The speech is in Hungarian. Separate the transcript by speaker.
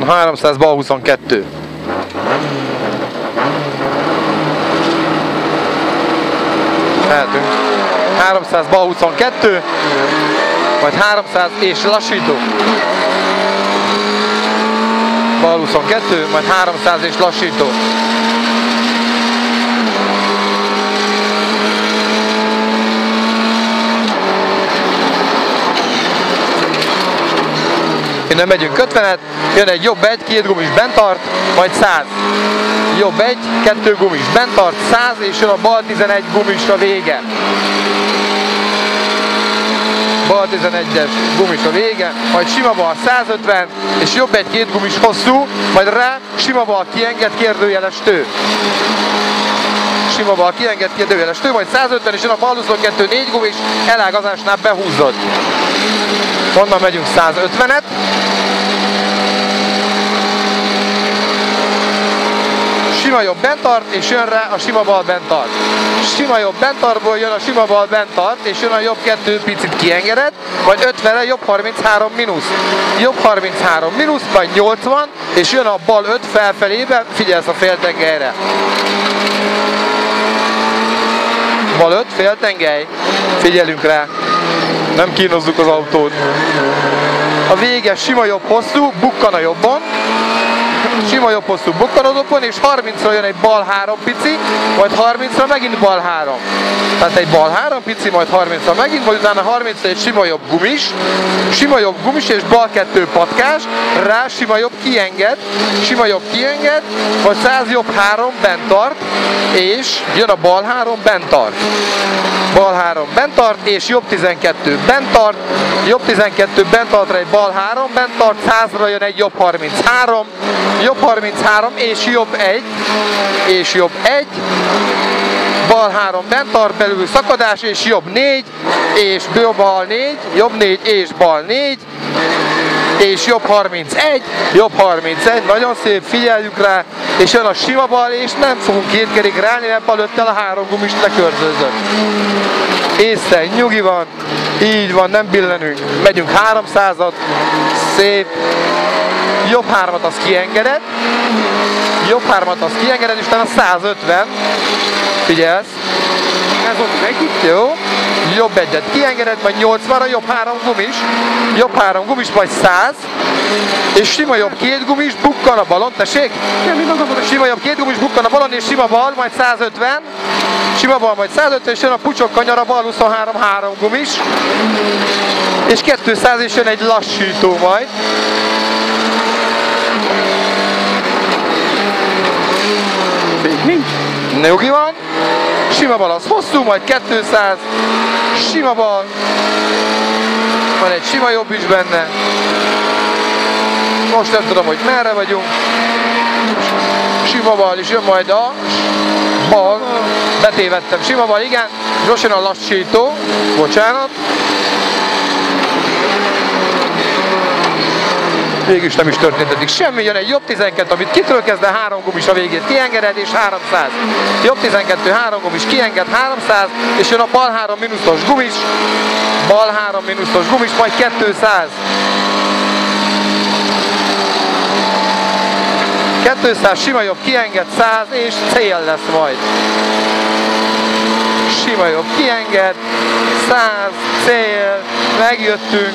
Speaker 1: 300 bal 22. Mehetünk. 300 bal 22, majd 300 és lassító. Bal 22, majd 300 és lassító. Innen megyünk 50-et, jön egy jobb 1, 2 gumis bent tart, majd 100. Jobb 1, 2 gumis bent tart, 100, és jön a bal 11 gumis a vége. Bal 11-es gumis a vége, majd sima bal 150, és jobb 1, 2 gumis hosszú, majd rá sima bal kienged kérdőjeles tő. Sima bal kienged kérdőjeles tő, majd 150, és jön a bal 22, 4 gumis, elágazásnál behúzod. Onnan megyünk 150-et. Sima jobb bent tart, és jön rá a sima bal bent tart. Sima jobb bent tartból jön a sima bal bent tart, és jön a jobb 2 picit kiengedett, majd 50-re jobb 33 mínusz. Jobb 33 mínusz, majd 80, és jön a bal 5 felfelébe, figyelsz a féltengelyre. Bal 5 féltengely, figyelünk rá. Nem kínozzuk az autót. A vége sima jobb hosszú, bukkan a jobbon. Sima jobb hosszú, bukkan a jobbon, és 30-ra jön egy bal 3 pici, majd 30-ra megint bal 3. Tehát egy bal 3 pici, majd 30-ra megint, majd utána 30-ra egy sima jobb gumis és bal 2 patkás, rá sima jobb kienged, majd 100 jobb 3 bent tart, és jön a bal 3 bent tart. Bal 3 bent tart, és jobb 12 bent tart, jobb 12 bent tartra egy bal 3 bent tart, 100-ra jön egy jobb 33, és jobb 1, bal 3 bent tart, belül szakadás, és jobb 4, és bal 4, jobb 4 és bal 4, és jobb 31, nagyon szép, figyeljük rá, és jön a sima bal, és nem fogunk két kerékre állni, mert bal 5-tel a 3 gumist lekörzőzött. Észre, nyugi van, így van, nem billenünk, megyünk 300-at, szép, jobb 3-at az kiengedett, és utána 150, figyelsz, ez ott megint, jó, jobb 1-et kiengedett, majd 80-ra jobb 3 gumis, majd 100, és sima jobb 2 gumis, bukkan a balon, tessék? Sima jobb 2 gumis, bukkan a balon, és sima bal, majd 150, és jön a pucsok kanyara, bal 23, 3 gumis, és 200, és jön egy lassító majd. Nyugi van, sima bal az hosszú, majd 200, sima bal, van egy sima jobb is benne, most nem tudom, hogy merre vagyunk, sima bal is jön majd a bal, betévedtem, sima bal, igen, most jön a lassító, bocsánat, végülis nem is történt eddig semmi, jön egy jobb 12, amit kitől kezdve 3 gumis a végét kiengeded, és 300. Jobb 12, 3 gumis kienged, 300, és jön a bal 3 mínuszos gumis, majd 200. 200, sima jobb kienged, 100, és cél lesz majd. Sima jobb kienged, 100, cél, megjöttünk.